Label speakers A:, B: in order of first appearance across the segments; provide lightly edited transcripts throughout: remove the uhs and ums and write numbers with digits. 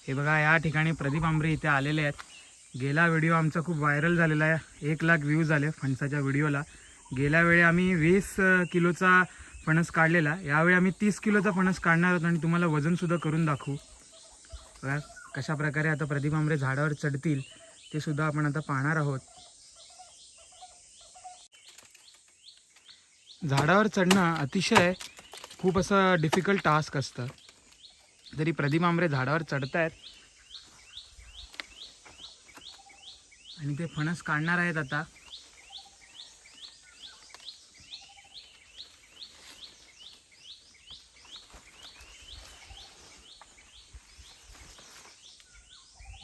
A: हे बघा, या ठिकाणी प्रदीप आंबरे इथे आलेले आहेत. गेला व्हिडिओ आमचा खूप व्हायरल झालेला आहे, 1,00,000 व्ह्यूज आले फणसाच्या व्हिडिओला. गेल्या वेळी आम्ही 20 किलोचा फणस काढलेला, यावेळी आम्ही 30 किलोचा फणस काढणार आहोत आणि तुम्हाला वजनसुद्धा करून दाखवू. बघा कशा प्रकारे आता प्रदीप आंबरे झाडावर चढतील ते सुद्धा आपण आता पाहणार आहोत. झाडावर चढणं अतिशय खूप असं डिफिकल्ट टास्क असतं, तरी प्रदीप आंबरे झाडावर चढत आहेत आणि ते फणस काढणार आहेत आता.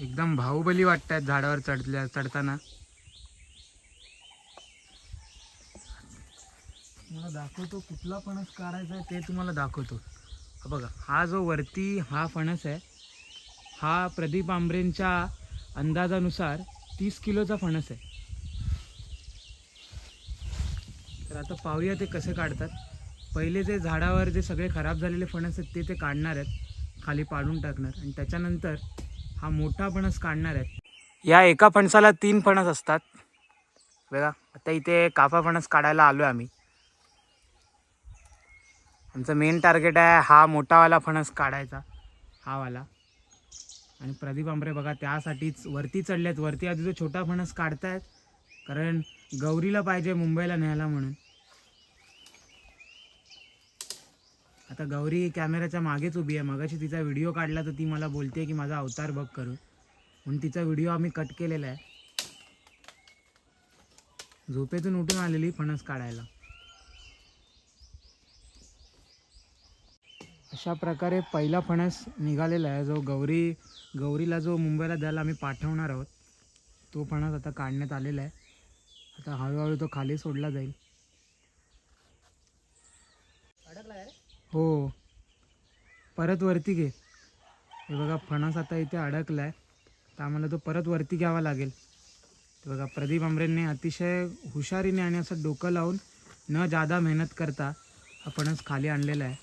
A: एकदम बाहुबली वाटतात झाडावर चढताना. तुम्हाला दाखवतो कुठला फणस काढायचा आहे ते तुम्हाला दाखवतो. हा बघा, हा जो वरती हा फणस आहे, हा प्रदीप आंबरेंच्या अंदाजानुसार 30 किलोचा फणस आहे. तर आता पाहूया ते कसे काढतात. पहिले जे झाडावर जे सगळे खराब झालेले फणस आहेत ते काढणार आहेत, खाली पाडून टाकणार आणि त्याच्यानंतर हा मोठा फणस काढणार आहेत. या एका फणसाला 3 फणस असतात. बघा आता इथे काफा फणस काढायला आलो आहे आम्ही. आमचं मेन टार्गेट आहे हा मोठावाला फणस काढायचा, हा वाला. आणि प्रदीप आंबरे बघा त्यासाठीच वरती चढलेत. वरती आधी जो छोटा फणस काढतायत, कारण गौरीला पाहिजे मुंबईला न्यायला म्हणून. आता गौरी कॅमेऱ्याच्या मागेच उभी आहे. मगाशी तिचा व्हिडिओ काढला तर ती मला बोलते की माझा अवतार बघ करून, म्हणून तिचा व्हिडिओ आम्ही कट केलेला आहे. झोपेतून उठून आलेली फणस काढायला. अशा प्रकारे पहिला फणस निघालेला आहे, जो गौरीला जो मुंबईला द्यायला आम्ही पाठवणार आहोत, तो फणस आता काढण्यात आलेला आहे. आता हळूहळू तो खाली सोडला जाईल. हो, परत वरती घे. हे बघा फणस आता इथे अडकला आहे, तर आम्हाला तो परत वरती घ्यावा लागेल. तर बघा प्रदीप आंबरेंनी अतिशय हुशारीने आणि असं डोकं लावून न जादा मेहनत करता हा फणस खाली आणलेला आहे.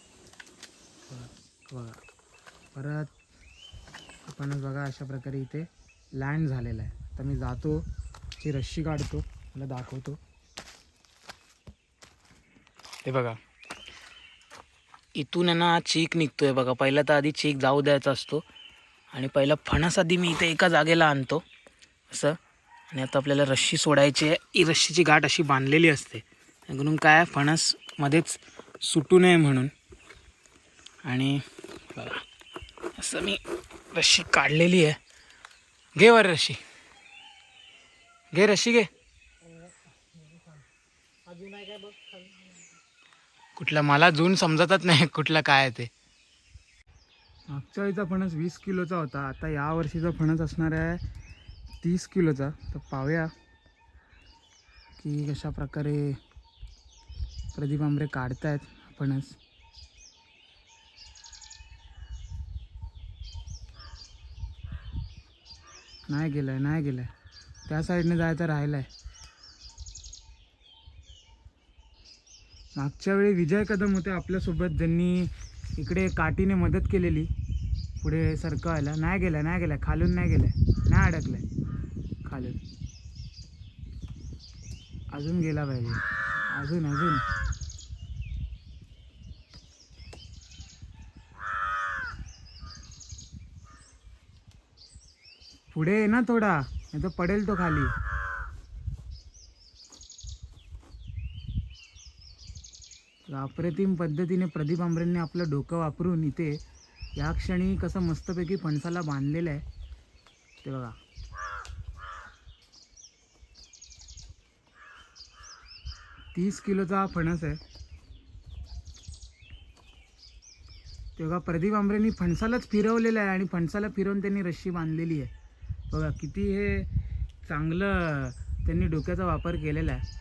A: बघा परत फणस बघा अशा प्रकारे इथे लँड झालेला आहे. आता मी जातो, ची रस्सी काढतो, मला दाखवतो. हे बघा इथून आहे ना चीक निघतोय बघा. पहिला तर आधी चीक जाऊ द्यायचा असतो आणि पहिला फणस आधी मी इथे एका जागेला आणतो असं. आणि आता आपल्याला रस्सी सोडायची आहे. ही रस्सीची गाठ अशी बांधलेली असते, म्हणून काय फणस मध्येच सुटू नये म्हणून. आणि बघा असं मी रस्सी काढलेली आहे. घे वर रस्सी, घे रस्सी घे. कुठला मला जून समजतच नाही कुठला काय आहे ते. मागच्या वेळीचा फणस 20 किलोचा होता, आता या वर्षीचा फणस असणार आहे 30 किलोचा. तर पाहूया की कशा प्रकारे प्रदीप आंबरे काढतायत फणस. नाही गेलाय, त्या साईडने जायचं राहिलाय. मागच्या वेळी विजय कदम होते आपल्यासोबत, ज्यांनी इकडे काठीने मदत केलेली पुढे सरकवायला. नाही गेलाय, खालून नाही अडकलाय खालून. अजून गेला पाहिजे, अजून. पुढे ये ना थोडा, नाही तर पडेल तो खाली. अप्रतिम पद्धतीने प्रदीप आंबरेंनी आपलं डोकं वापरून इथे या क्षणी कसं मस्तपैकी फणसाला बांधलेलं आहे ते बघा. तीस किलोचा हा फणस आहे. तेव्हा प्रदीप आंबरेंनी फणसालाच फिरवलेलं आहे आणि फणसाला फिरवून त्यांनी रस्सी बांधलेली आहे. बघा किती हे चांगलं त्यांनी डोक्याचा वापर केलेला आहे.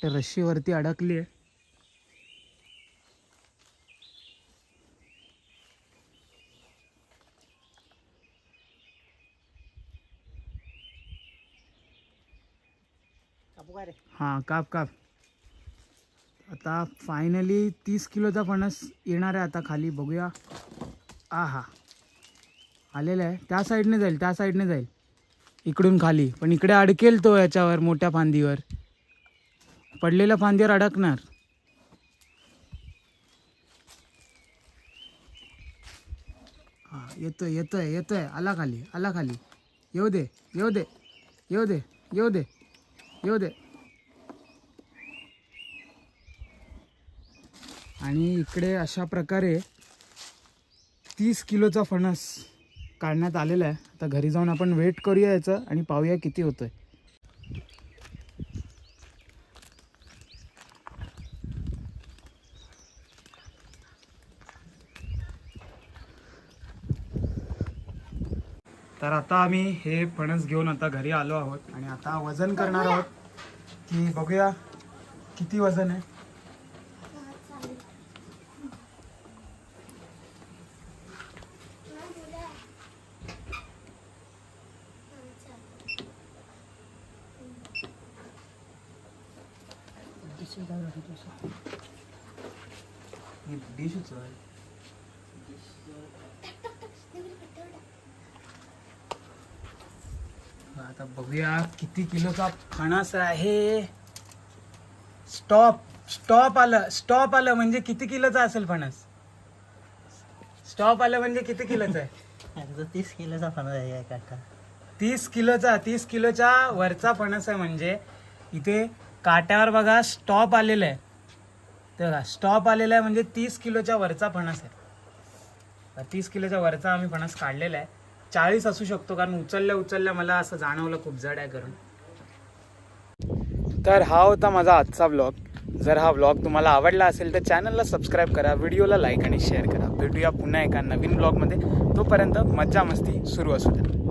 A: त्या रश्शीवरती अडकली आहे. हां काप काप. आता फायनली 30 किलोचा फणस येणार आहे आता खाली. बघूया. आहा आलेला आहे. त्या साईडने जाईल, त्या साईडने जाईल इकडून खाली. पण इकडे अडकेल तो याच्यावर मोठ्या फांदीवर. पडलेल्या फांदीवर अडकणार. हां येतोय येतोय येतोय. आला खाली आला खाली. येऊ दे येऊ दे येऊ दे येऊ दे येऊ दे. आणि इकडे अशा प्रकारे 30 किलोचा फणस काढण्यात आलेला आहे. आता घरी जाऊन आपण वेट करूया याचं आणि पाहूया किती होतोय. तर आता आम्ही हे फणस घेऊन आता घरी आलो आहोत आणि आता वजन करणार आहोत की बघूया किती वजन आहे. आता बघूया किती किलोचा फणस आहे. स्टॉप स्टॉप आलं. स्टॉप आलं म्हणजे किती किलोचा असेल फणस. स्टॉप आलं म्हणजे किती किलोचा आहे.
B: 30 किलोचा फणस आहे काका.
A: 30 किलोचा. 30 किलोच्या वरचा फणस आहे. म्हणजे इथे काट्यावर बघा स्टॉप आलेलं आहे. ते बघा स्टॉप आलेला आहे म्हणजे 30 किलोच्या वरचा फणस आहे. 30 किलोच्या वरचा आम्ही फणस काढलेला आहे. 40 असू शकतो कारण उचलल्या मला असं जाणवलं खूप जड आहे करून. तर हा होता माझा आजचा व्लॉग. जर हा व्लॉग तुम्हाला आवडला असेल तर चॅनलला सबस्क्राईब करा, व्हिडिओला लाईक आणि शेअर करा. भेटूया पुन्हा एका नवीन व्लॉगमध्ये. तोपर्यंत मज्जा मस्ती सुरू असू द्या.